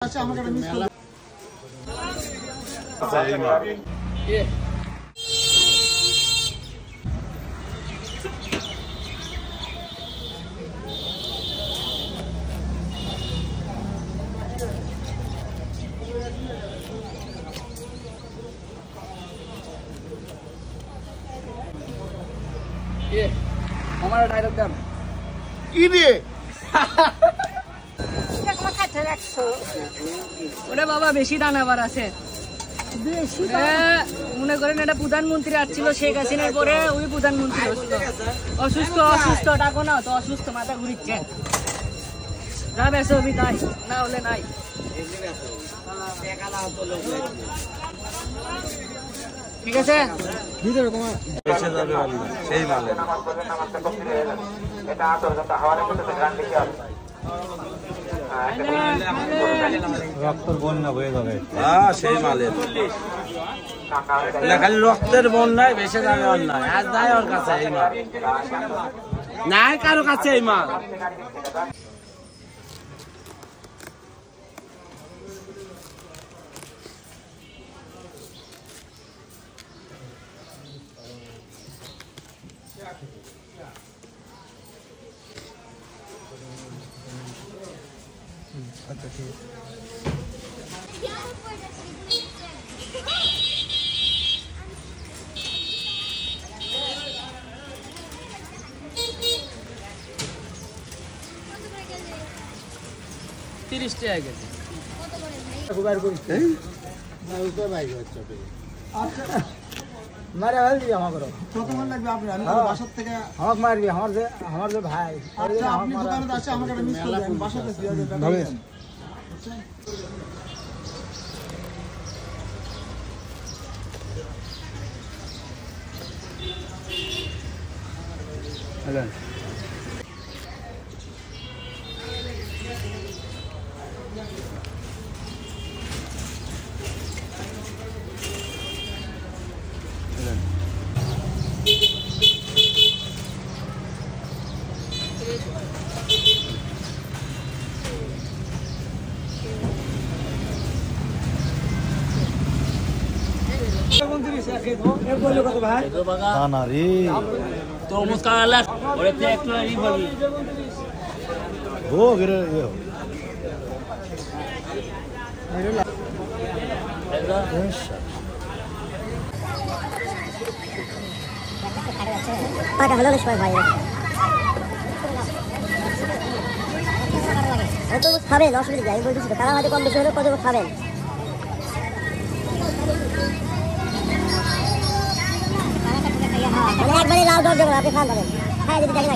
আচ্ছা আমাকে একটা মিস কল আচ্ছা এই মা ये हमारा डायलॉग कर কি রে ওরে বাবা বেশি দান আবার আছে মনে করেন এটা প্রধানমন্ত্রী আসছিল শেখ হাসিনার পরে ওই প্রধানমন্ত্রী অসুস্থ অসুস্থ ডাকো না তো অসুস্থ মাথা ঘুরিচ্ছে যা বেসো তাই না হলে নাই ঠিক আছে বেঁচে যাবে আল্লাহ সেই মালে রক্তের বন্যা বয়ে যাবে হ্যাঁ সেই মালে খালি রক্তের বন্যায় বেঁচে যাবে অন্যায় আজ নাই ওর কাছে এই মাল নাই কারো কাছে এই মাল আচ্ছা ঠিক আছে 30 টাকা গেছে मारे हल दिया हमारे কতক্ষণ লাগবে আপনি আমি বাসার থেকে हम मार भी हमारे जो भाई আচ্ছা আপনি দোকানে আসে আমাকে একটা মিস কল দেন বাসাতে দিয়ে দেন हेलो না রে তরমুজ কালা ওরে তে একটু ই বলি ও গরে পাটা হলো বেশ ভাই তো খাবেন অসুবিধা আমি বলতেছি তারা হয়তো কম বেশি হলে কত খাবেন মানে একবারে লাল দর দেবো আপনি খান পাবেন হ্যাঁ যদি দেখেন